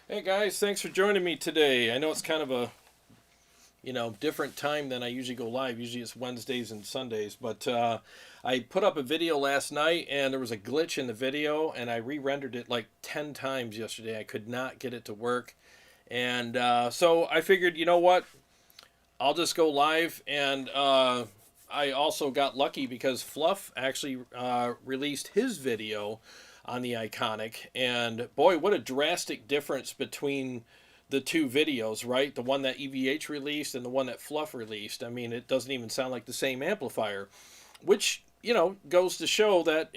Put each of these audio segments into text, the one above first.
Hey guys, thanks for joining me today. I know it's kind of a different time than I usually go live. Usually it's Wednesdays and Sundays, but I put up a video last night and there was a glitch in the video, and I re-rendered it like 10 times yesterday. I could not get it to work, and so I figured, you know what? I'll just go live, and I also got lucky because Fluff actually released his video on the Iconic, and boy, what a drastic difference between the two videos, right? The one that EVH released and the one that Fluff released. I mean, it doesn't even sound like the same amplifier, which goes to show that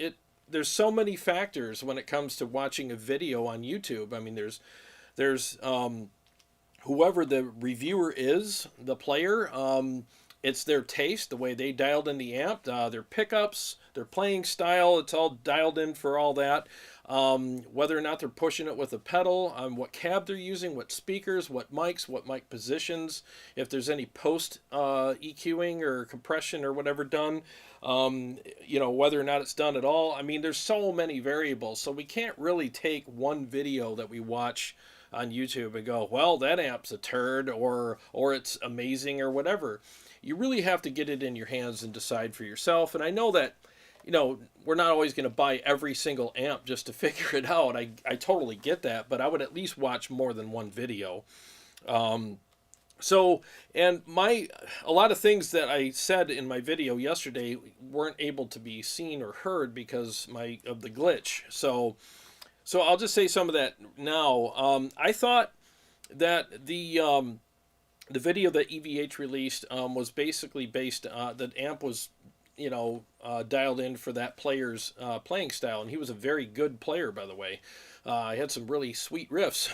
there's so many factors when it comes to watching a video on YouTube. I mean, there's whoever the reviewer is, the player. It's their taste, the way they dialed in the amp, their pickups, their playing style. It's all dialed in for all that. Whether or not they're pushing it with a pedal, what cab they're using, what speakers, what mics, what mic positions, if there's any post EQing or compression or whatever done, whether or not it's done at all. I mean, there's so many variables, so we can't really take one video that we watch on YouTube and go, well, that amp's a turd, or it's amazing, or whatever. You really have to get it in your hands and decide for yourself. And I know that, we're not always going to buy every single amp just to figure it out. I totally get that, but I would at least watch more than one video. Um, so, and a lot of things that I said in my video yesterday weren't able to be seen or heard because of the glitch. So I'll just say some of that now. I thought that the video that EVH released was basically based. The amp was, dialed in for that player's playing style, and he was a very good player, by the way. He had some really sweet riffs.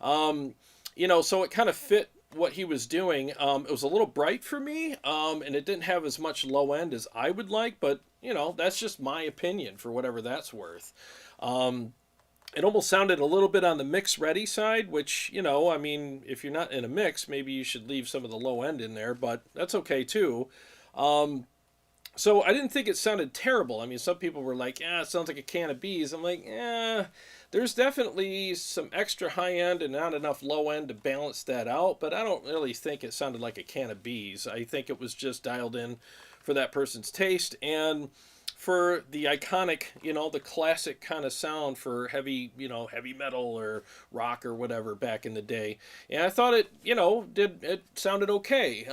So it kind of fit what he was doing. It was a little bright for me, and it didn't have as much low end as I would like, but that's just my opinion for whatever that's worth. It almost sounded a little bit on the mix ready side, which, I mean, if you're not in a mix, maybe you should leave some of the low end in there, but that's okay too. So I didn't think it sounded terrible. I mean, some people were like, it sounds like a can of bees. I'm like, there's definitely some extra high end and not enough low end to balance that out, but I don't really think it sounded like a can of bees. I think it was just dialed in for that person's taste and for the iconic, the classic kind of sound for heavy metal or rock or whatever back in the day. And I thought it sounded okay.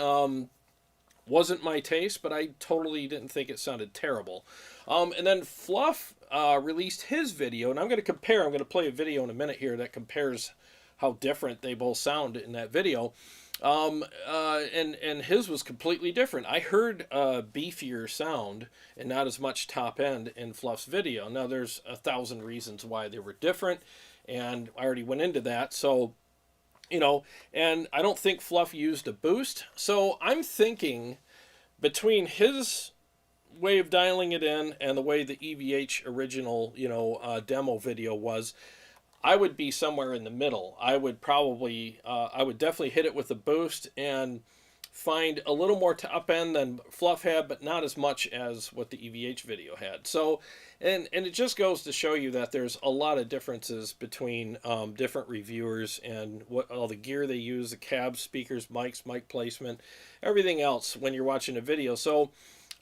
Wasn't my taste, but I totally didn't think it sounded terrible. And then Fluff released his video, and I'm going to compare. I'm going to play a video in a minute here that compares how different they both sound in that video. And his was completely different. I heard a beefier sound and not as much top end in Fluff's video. Now, there's 1,000 reasons why they were different, and I already went into that. So, and I don't think Fluff used a boost. So I'm thinking between his way of dialing it in and the way the EVH original, demo video was, I would be somewhere in the middle. I would definitely hit it with a boost and find a little more top end than Fluff had, but not as much as what the EVH video had. So, and it just goes to show you that there's a lot of differences between different reviewers and what all the gear they use, the cabs, speakers, mics, mic placement, everything else when you're watching a video. So,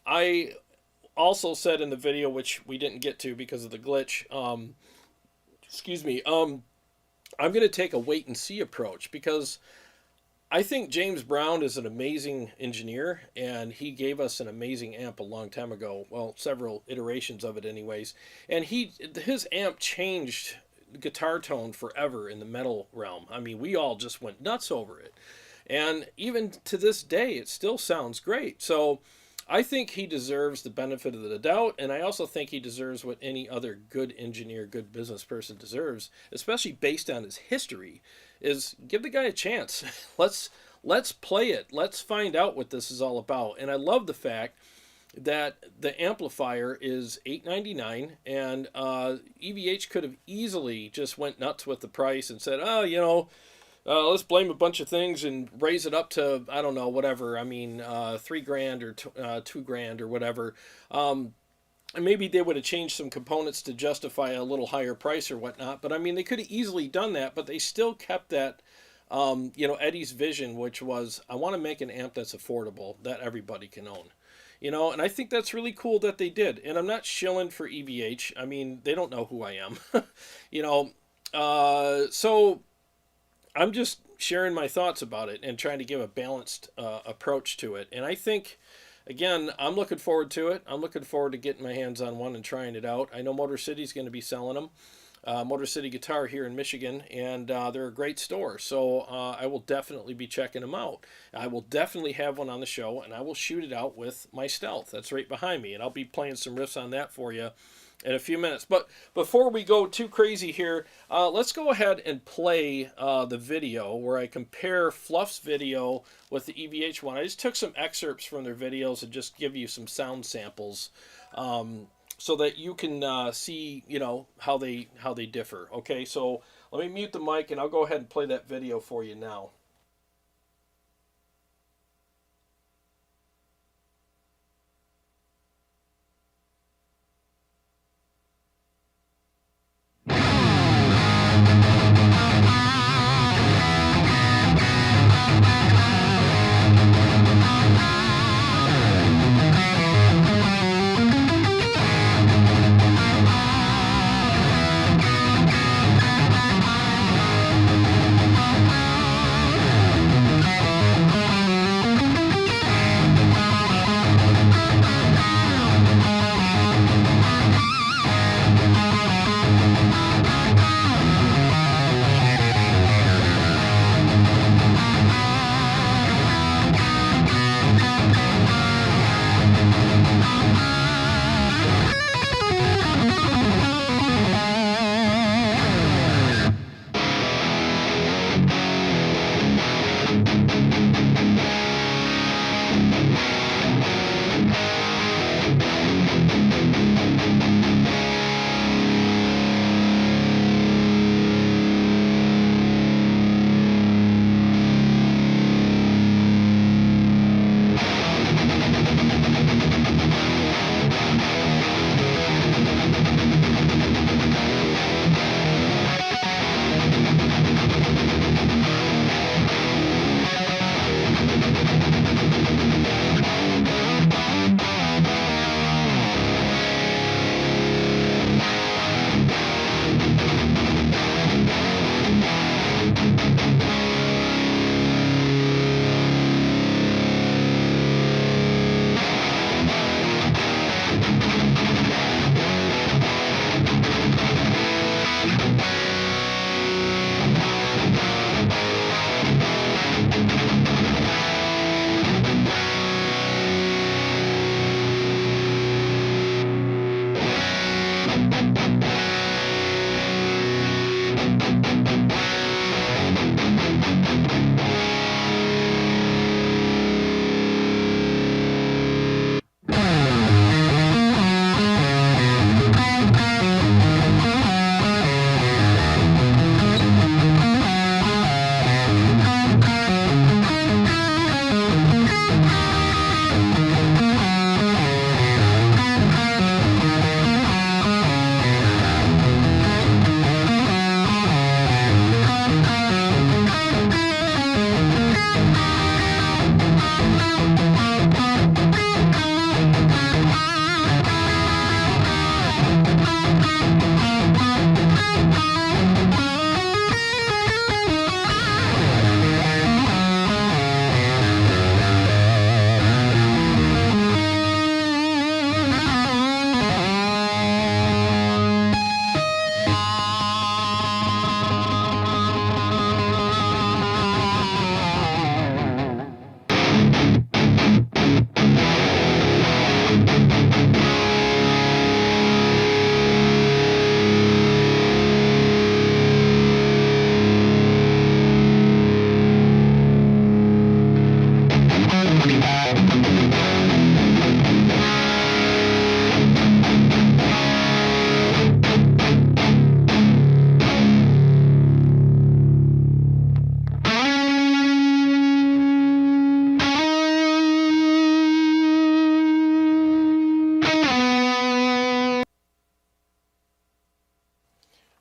I also said in the video, which we didn't get to because of the glitch, excuse me, I'm going to take a wait and see approach because I think James Brown is an amazing engineer, and he gave us an amazing amp a long time ago. Well, several iterations of it anyways. And his amp changed guitar tone forever in the metal realm. I mean, we all just went nuts over it. And even to this day, it still sounds great. So I think he deserves the benefit of the doubt, and I also think he deserves what any other good engineer, good business person deserves, especially based on his history, is give the guy a chance. Let's play it. Let's find out what this is all about. And I love the fact that the amplifier is $899, and EVH could have easily just went nuts with the price and said, let's blame a bunch of things and raise it up to, I don't know, whatever. I mean, $3,000 or $2,000 or whatever. and maybe they would have changed some components to justify a little higher price or whatnot. But I mean, they could have easily done that, but they still kept that, Eddie's vision, which was, I want to make an amp that's affordable that everybody can own. And I think that's really cool that they did. And I'm not shilling for EVH. I mean, they don't know who I am. you know, so I'm just sharing my thoughts about it and trying to give a balanced approach to it. And I think, again, I'm looking forward to it. I'm looking forward to getting my hands on one and trying it out. I know Motor City's going to be selling them. Motor City Guitar here in Michigan, and they're a great store. So I will definitely be checking them out. I will definitely have one on the show, and I will shoot it out with my Stealth. That's right behind me, and I'll be playing some riffs on that for you in a few minutes. But before we go too crazy here, let's go ahead and play the video where I compare Fluff's video with the EVH one. I just took some excerpts from their videos and just give you some sound samples. So that you can see, how they differ. Okay, so let me mute the mic and I'll go ahead and play that video for you now.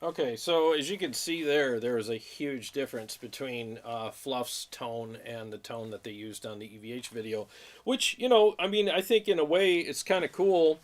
Okay, so as you can see there, there is a huge difference between Fluff's tone and the tone that they used on the EVH video, which, you know, I mean, I think in a way it's kind of cool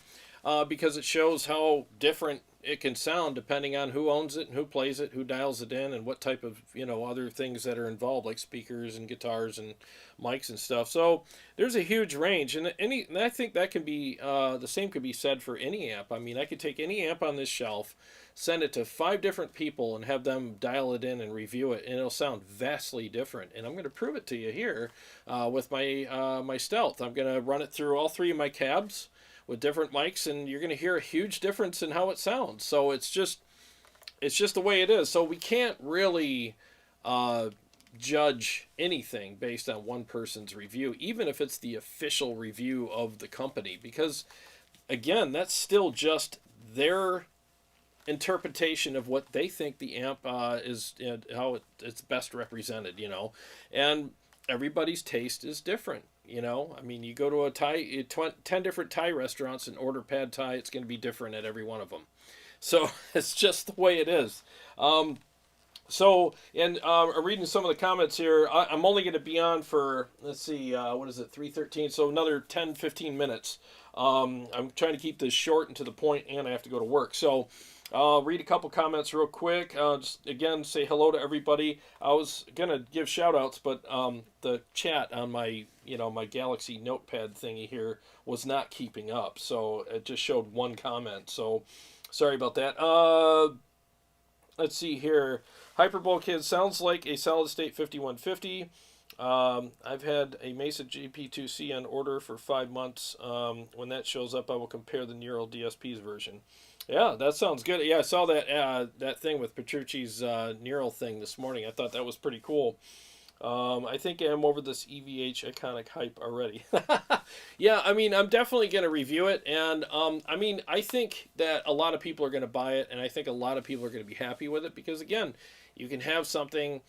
because it shows how different it can sound depending on who owns it and who plays it, who dials it in, and what type of, you know, other things that are involved, like speakers and guitars and mics and stuff. So there's a huge range, and and I think that can be the same could be said for any amp. I mean, I could take any amp on this shelf, send it to 5 different people, and have them dial it in and review it, and it'll sound vastly different. And I'm going to prove it to you here with my Stealth. I'm going to run it through all 3 of my cabs with different mics, and you're going to hear a huge difference in how it sounds. So it's just the way it is. So we can't really judge anything based on one person's review, even if it's the official review of the company, because again, that's still just their interpretation of what they think the amp is, how it's best represented, you know, and everybody's taste is different. You know, I mean, you go to 10 different Thai restaurants and order pad Thai, it's going to be different at every one of them. So it's just the way it is. I'm reading some of the comments here. I'm only going to be on for, let's see, what is it, 3:13? So another 10, 15 minutes. I'm trying to keep this short and to the point, and I have to go to work. So I'll read a couple comments real quick. Just again, say hello to everybody. I was going to give shout outs, but the chat on my, you know, my Galaxy Notepad thingy here was not keeping up. So it just showed 1 comment. So sorry about that. Let's see here. Hyperbole Kid sounds like a solid state 5150. I've had a Mesa GP2C on order for 5 months. When that shows up, I will compare the Neural DSP's version. Yeah, that sounds good. Yeah, I saw that thing with Petrucci's Neural thing this morning. I thought that was pretty cool. I think I'm over this EVH Iconic hype already. Yeah, I mean, I'm definitely going to review it. And, I mean, I think that a lot of people are going to buy it. And I think a lot of people are going to be happy with it. Because, again, you can have something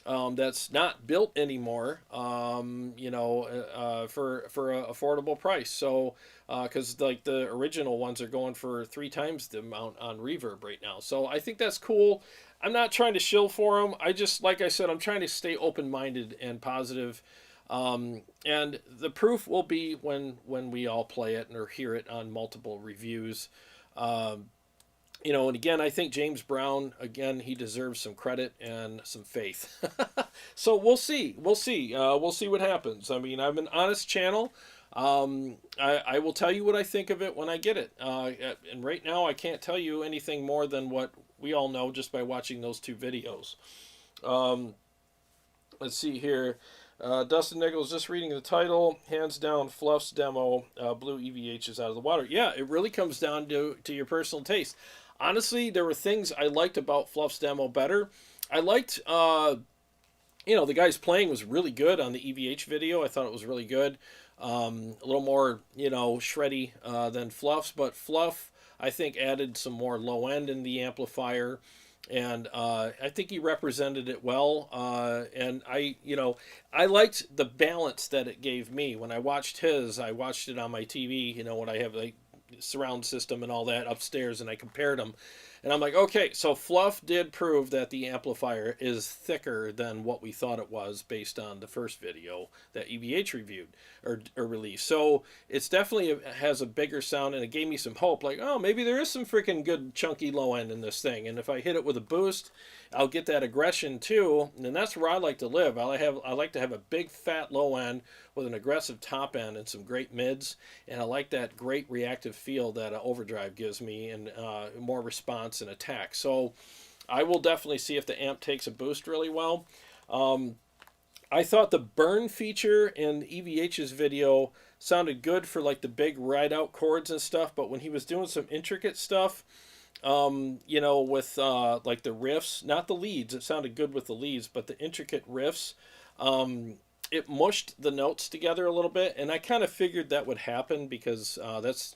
that's not built anymore, you know, for an affordable price. So, because like the original ones are going for 3 times the amount on Reverb right now. So I think that's cool. I'm not trying to shill for them. I just, like I said, I'm trying to stay open-minded and positive. And the proof will be when we all play it or hear it on multiple reviews. You know, and again, I think James Brown, again, he deserves some credit and some faith. So we'll see. We'll see. We'll see what happens. I mean, I'm an honest channel. I will tell you what I think of it when I get it. And right now, I can't tell you anything more than what we all know just by watching those 2 videos. Let's see here. Dustin Nichols, just reading the title, hands down, Fluff's demo, Blue EVH is out of the water. Yeah, it really comes down to your personal taste. Honestly, there were things I liked about Fluff's demo better. I liked, you know, the guy's playing was really good on the EVH video. I thought it was really good. A little more, you know, shreddy than Fluff's, but Fluff, I think, added some more low end in the amplifier. And I think he represented it well. And you know, I liked the balance that it gave me. When I watched his, I watched it on my TV, you know, when I have like surround system and all that upstairs, and I compared them. And I'm like, okay, so Fluff did prove that the amplifier is thicker than what we thought it was based on the first video that EVH reviewed or released. So it's definitely has a bigger sound, and it gave me some hope. Like, oh, maybe there is some freaking good chunky low end in this thing. And if I hit it with a boost, I'll get that aggression too. And that's where I like to live. I like to have a big fat low end with an aggressive top end and some great mids. And I like that great reactive feel that overdrive gives me, and more response and attack. So I will definitely see if the amp takes a boost really well. I thought the burn feature in EVH's video sounded good for like the big ride out chords and stuff, but when he was doing some intricate stuff, you know, with like the riffs, not the leads, it sounded good with the leads, but the intricate riffs, it mushed the notes together a little bit, and I kind of figured that would happen because that's,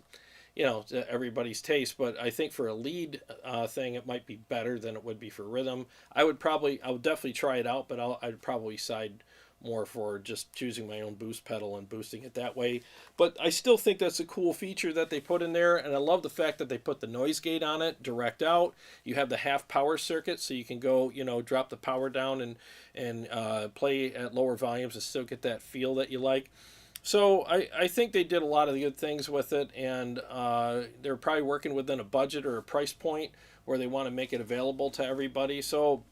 you know, everybody's taste. But I think for a lead thing, it might be better than it would be for rhythm. I would definitely try it out, but I'd probably side more for just choosing my own boost pedal and boosting it that way. But I still think that's a cool feature that they put in there, and I love the fact that they put the noise gate on it, direct out. You have the half power circuit, so you can go, drop the power down and play at lower volumes and still get that feel that you like. So I think they did a lot of the good things with it, and they're probably working within a budget or a price point where they want to make it available to everybody. So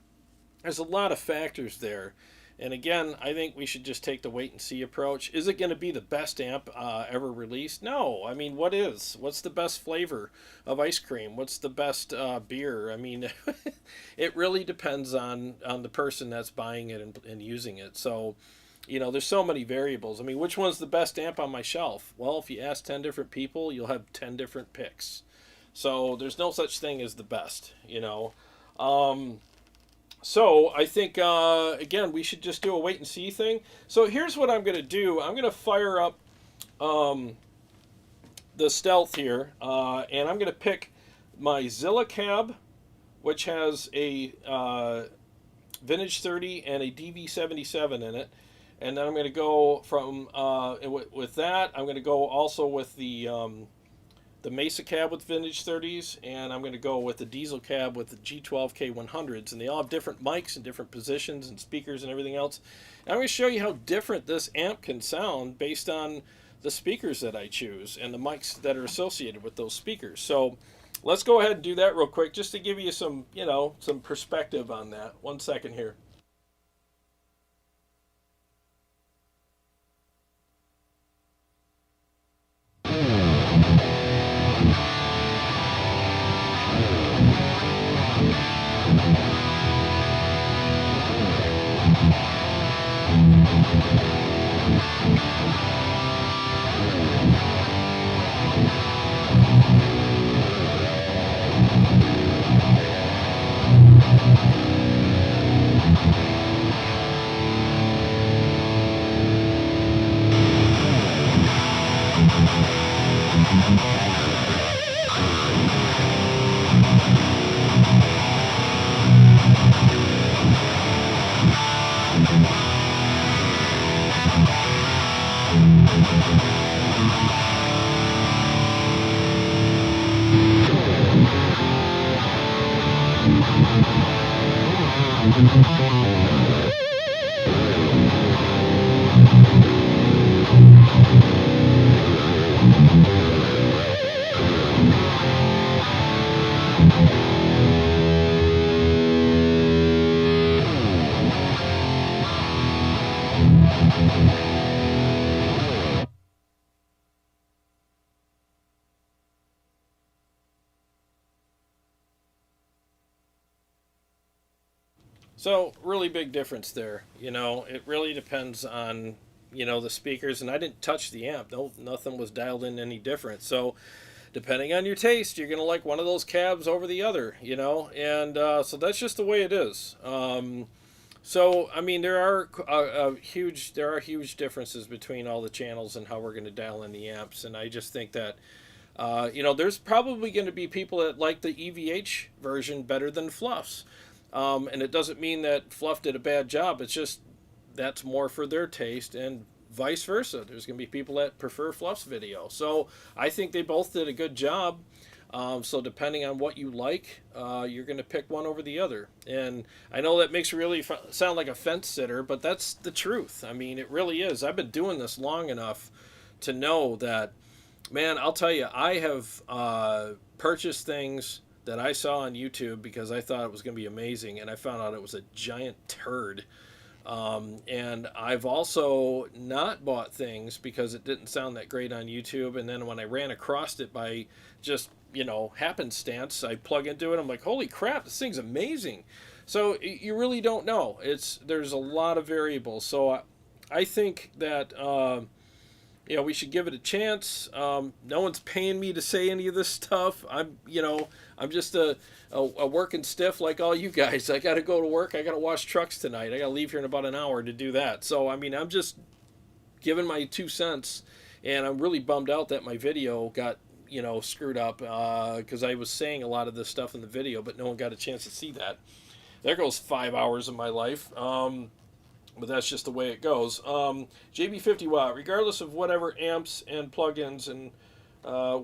there's a lot of factors there. And again, I think we should just take the wait and see approach. Is it going to be the best amp ever released? No. I mean, what is? What's the best flavor of ice cream? What's the best beer? I mean, it really depends on the person that's buying it and using it. So, there's so many variables. I mean, which one's the best amp on my shelf? Well, if you ask 10 different people, you'll have 10 different picks. So there's no such thing as the best. So I think, again, we should just do a wait and see thing. So here's what I'm going to do. I'm going to fire up the Stealth here, and I'm going to pick my Zilla cab, which has a Vintage 30 and a DV77 in it. And then I'm going to go from, with that, I'm going to go also with the Mesa cab with vintage 30s, and I'm going to go with the diesel cab with the G12K 100s, and they all have different mics and different positions and speakers and everything else. And I'm going to show you how different this amp can sound based on the speakers that I choose and the mics that are associated with those speakers. So let's go ahead and do that real quick just to give you some, some perspective on that. 1 second here. So really big difference there. It really depends on, the speakers, and I didn't touch the amp. No, nothing was dialed in any different. So depending on your taste, you're going to like one of those cabs over the other, and so that's just the way it is. So I mean, there are huge differences between all the channels and how we're going to dial in the amps, and I just think that there's probably going to be people that like the EVH version better than Fluff's. And it doesn't mean that Fluff did a bad job. It's just that's more for their taste, and vice versa. There's going to be people that prefer Fluff's video. So I think they both did a good job. So depending on what you like, you're going to pick one over the other. And I know that makes really sound like a fence sitter, but that's the truth. I mean, it really is. I've been doing this long enough to know that, man, I'll tell you, I have purchased things that I saw on YouTube because I thought it was going to be amazing, and I found out it was a giant turd. And I've also not bought things because it didn't sound that great on YouTube, and then when I ran across it by just, happenstance, I plug into it, I'm like, holy crap, this thing's amazing. So you really don't know. There's a lot of variables. So I think that we should give it a chance. No one's paying me to say any of this stuff. I'm just a working stiff like all you guys. I got to go to work. I got to wash trucks tonight. I got to leave here in about an hour to do that. So, I mean, I'm just giving my 2 cents, and I'm really bummed out that my video got, screwed up because I was saying a lot of this stuff in the video, but no one got a chance to see that. There goes 5 hours of my life. but that's just the way it goes. JB 50 watt, regardless of whatever amps and plugins and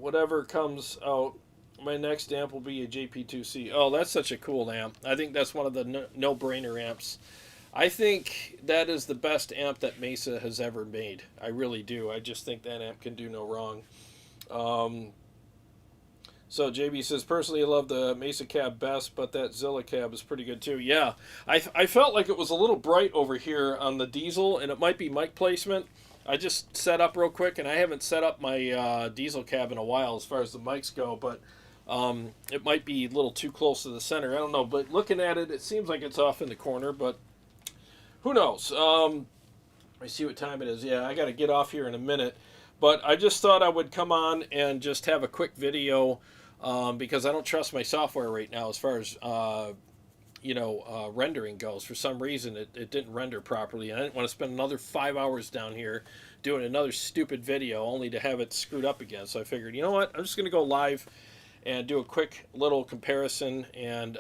whatever comes out, my next amp will be a JP2C. Oh, that's such a cool amp. I think that's one of the no-brainer amps. I think that is the best amp that Mesa has ever made. I really do. I just think that amp can do no wrong. So JB says, personally I love the Mesa cab best, but that Zilla cab is pretty good too. Yeah, I felt like it was a little bright over here on the diesel, and it might be mic placement. I just set up real quick, and I haven't set up my diesel cab in a while as far as the mics go, but it might be a little too close to the center. I don't know, but looking at it, it seems like it's off in the corner, but who knows? Let me see what time it is. Yeah, I got to get off here in a minute. But I just thought I would come on and just have a quick video because I don't trust my software right now as far as, rendering goes. For some reason, it didn't render properly. And I didn't want to spend another 5 hours down here doing another stupid video only to have it screwed up again. So I figured, you know what? I'm just going to go live and do a quick little comparison. And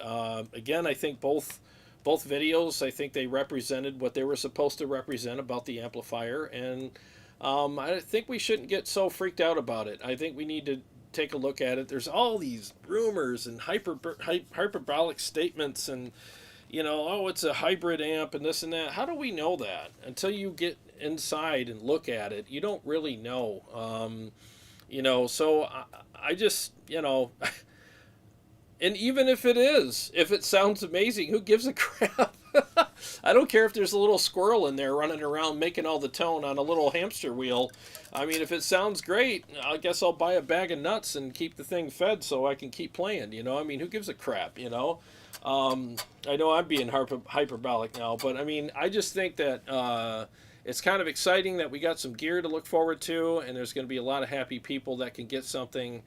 again, I think both videos, I think they represented what they were supposed to represent about the amplifier, and I think we shouldn't get so freaked out about it. I think we need to take a look at it. There's all these rumors and hyperbolic statements and, oh, it's a hybrid amp and this and that. How do we know that? Until you get inside and look at it, you don't really know. So I just, and even if it sounds amazing, who gives a crap? I don't care if there's a little squirrel in there running around making all the tone on a little hamster wheel. I mean, if it sounds great, I guess I'll buy a bag of nuts and keep the thing fed so I can keep playing, I mean, who gives a crap, I know I'm being hyperbolic now, but I mean, I just think that it's kind of exciting that we got some gear to look forward to, and there's going to be a lot of happy people that can get something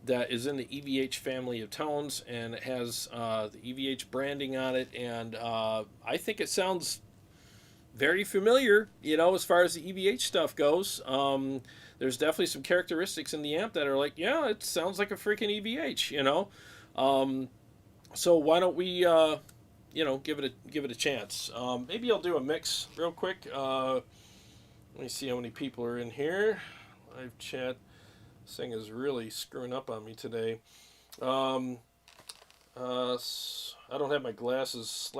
that is in the EVH family of tones, and it has the EVH branding on it, and I think it sounds very familiar, as far as the EVH stuff goes. There's definitely some characteristics in the amp that are like, yeah, it sounds like a freaking EVH, So why don't we, give it a chance. Maybe I'll do a mix real quick. Let me see how many people are in here. Live chat. This thing is really screwing up on me today. I don't have my glasses. /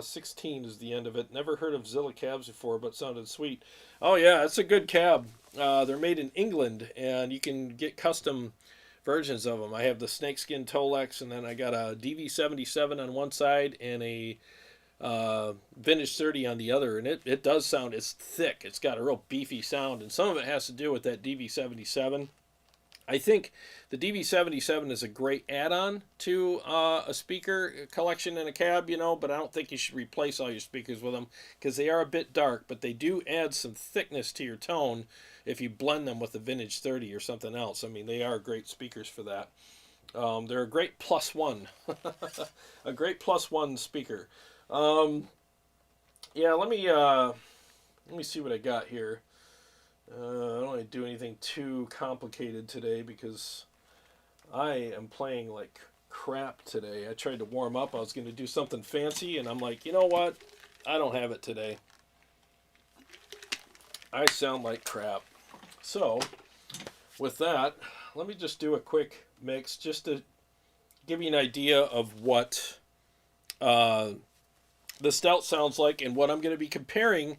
16 is the end of it. Never heard of Zilla cabs before, but sounded sweet. Oh yeah, it's a good cab. They're made in England, and you can get custom versions of them. I have the snakeskin Tolex, and then I got a DV77 on one side and a vintage 30 on the other, and it does sound, it's thick, it's got a real beefy sound, and some of it has to do with that DV77. I think the DV77 is a great add-on to a speaker collection in a cab, but I don't think you should replace all your speakers with them because they are a bit dark, but they do add some thickness to your tone if you blend them with a vintage 30 or something else. I mean, they are great speakers for that. They're a great plus one, a great plus one speaker. Yeah, let me see what I got here. I don't want to do anything too complicated today because I am playing like crap today. I tried to warm up. I was going to do something fancy, and I'm like, you know what? I don't have it today. I sound like crap. So, with that, let me just do a quick mix just to give you an idea of what the Stealth sounds like and what I'm going to be comparing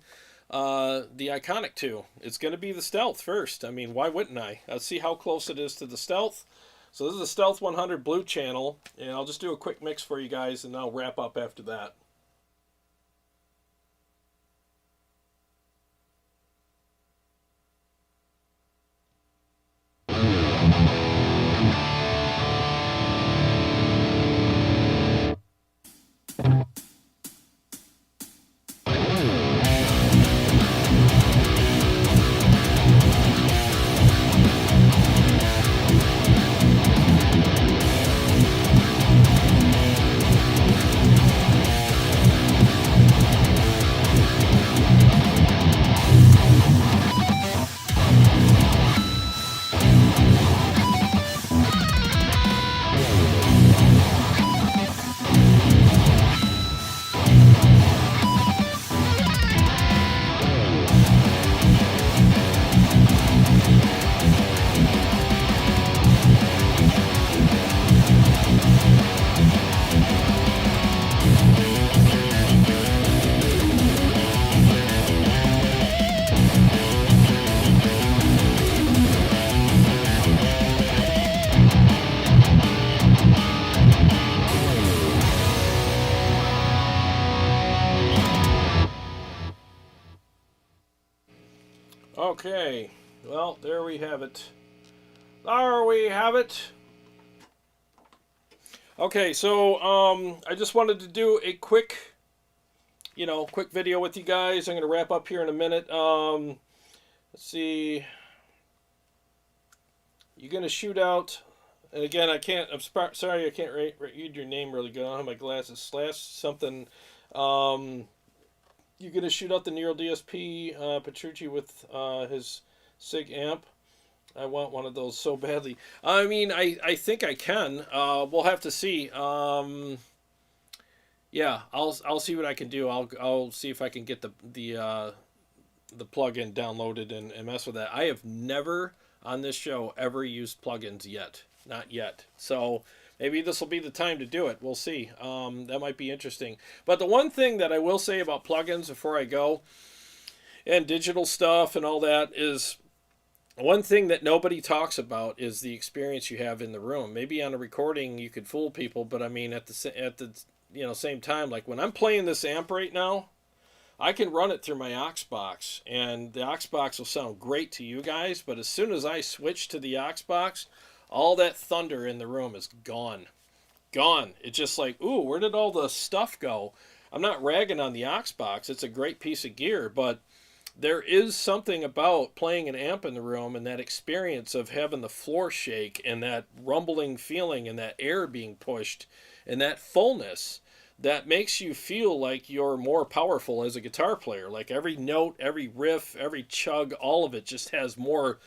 the Iconic to. It's going to be the Stealth first. I mean, why wouldn't I? Let's see how close it is to the Stealth. So this is the Stealth 100 Blue channel, and I'll just do a quick mix for you guys, and I'll wrap up after that. Okay, well, there we have it. There we have it. Okay, so I just wanted to do a quick, quick video with you guys. I'm going to wrap up here in a minute. Let's see. You're going to shoot out, and again, I'm sorry, I can't read your name really good. I don't have my glasses. Slash something. You're going to shoot out the Nero DSP Petrucci with his SIG amp. I want one of those so badly. I mean, I think I can. We'll have to see. Yeah, I'll see what I can do. I'll see if I can get the plugin downloaded and mess with that. I have never on this show ever used plugins yet. Not yet. So maybe this will be the time to do it. We'll see. That might be interesting. But the one thing that I will say about plugins before I go, and digital stuff and all that, is one thing that nobody talks about is the experience you have in the room. Maybe on a recording you could fool people, but I mean at the same time, like when I'm playing this amp right now, I can run it through my aux box, and the aux box will sound great to you guys, but as soon as I switch to the aux box, all that thunder in the room is gone. Gone. It's just like, ooh, where did all the stuff go? I'm not ragging on the aux box. It's a great piece of gear, but there is something about playing an amp in the room and that experience of having the floor shake and that rumbling feeling and that air being pushed and that fullness that makes you feel like you're more powerful as a guitar player. Like every note, every riff, every chug, all of it just has more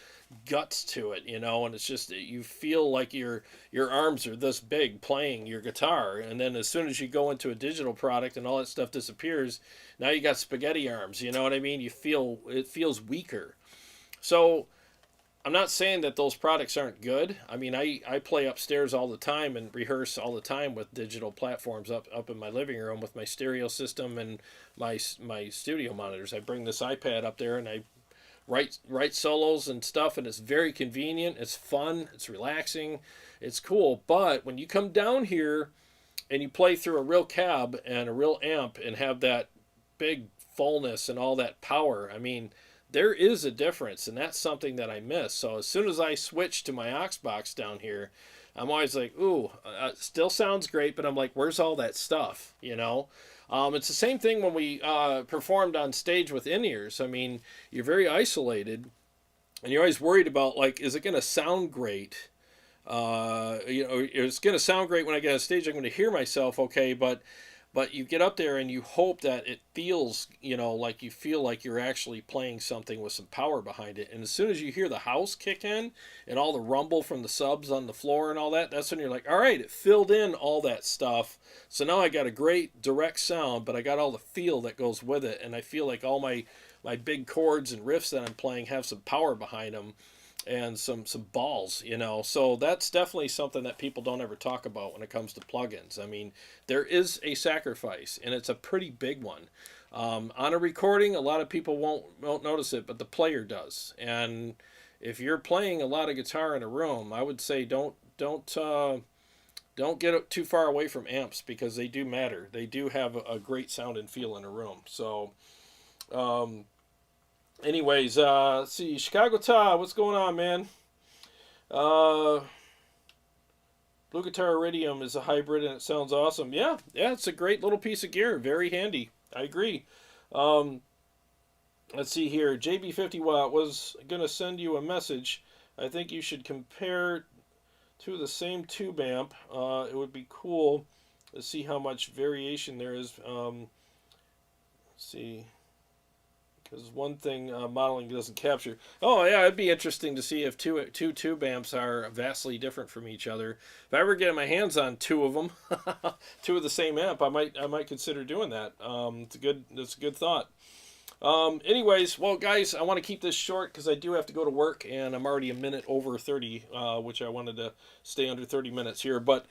guts to it, and it's just, you feel like your arms are this big playing your guitar, and then as soon as you go into a digital product and all that stuff disappears, now you got spaghetti arms, you know what I mean? It feels weaker. So I'm not saying that those products aren't good. I mean, I play upstairs all the time and rehearse all the time with digital platforms up in my living room with my stereo system and my studio monitors. I bring this iPad up there and I write solos and stuff, and it's very convenient. It's fun. It's relaxing. It's cool. But when you come down here and you play through a real cab and a real amp and have that big fullness and all that power, I mean, there is a difference, and that's something that I miss. So as soon as I switch to my aux box down here, I'm always like, ooh, still sounds great, but I'm like, where's all that stuff, It's the same thing when we performed on stage with in-ears. I mean, you're very isolated, and you're always worried about, like, is it going to sound great? It's going to sound great when I get on stage. I'm going to hear myself okay, but you get up there and you hope that it feels, like you feel like you're actually playing something with some power behind it. And as soon as you hear the house kick in and all the rumble from the subs on the floor and all that, that's when you're like, all right, it filled in all that stuff. So now I got a great direct sound, but I got all the feel that goes with it. And I feel like all my big chords and riffs that I'm playing have some power behind them and some balls, So that's definitely something that people don't ever talk about when it comes to plugins. I mean, there is a sacrifice, and it's a pretty big one. On a recording, a lot of people won't notice it, but the player does. And if you're playing a lot of guitar in a room, I would say don't get too far away from amps, because they do matter. They do have a great sound and feel in a room. So, anyways, let's see, Chicago Todd, what's going on, man? Blue Guitar Iridium is a hybrid and it sounds awesome. Yeah, it's a great little piece of gear. Very handy. I agree. Let's see here. JB50 Watt was going to send you a message. I think you should compare to the same tube amp. It would be cool to see how much variation there is. Let's see. Because one thing modeling doesn't capture. Oh, yeah, it'd be interesting to see if two tube amps are vastly different from each other. If I ever get my hands on two of them, two of the same amp, I might consider doing that. It's a good thought. Anyways, well, guys, I want to keep this short because I do have to go to work, and I'm already a minute over 30, which I wanted to stay under 30 minutes here. But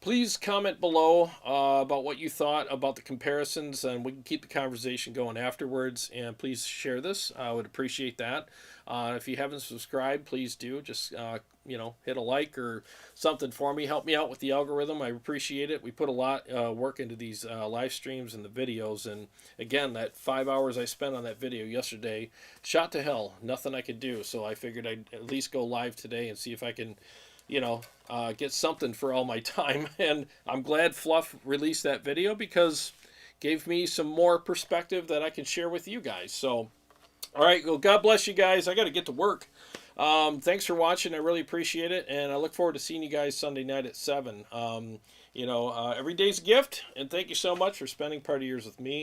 please comment below about what you thought about the comparisons, and we can keep the conversation going afterwards. And please share this. I would appreciate that. If you haven't subscribed, please do. Just hit a like or something for me. Help me out with the algorithm. I appreciate it. We put a lot work into these live streams and the videos. And again, that 5 hours I spent on that video yesterday, shot to hell. Nothing I could do. So I figured I'd at least go live today and see if I can get something for all my time. And I'm glad Fluff released that video because it gave me some more perspective that I can share with you guys. So, all right, well, God bless you guys. I got to get to work. Thanks for watching. I really appreciate it, and I look forward to seeing you guys Sunday night at 7. Every day's a gift, and thank you so much for spending part of yours with me.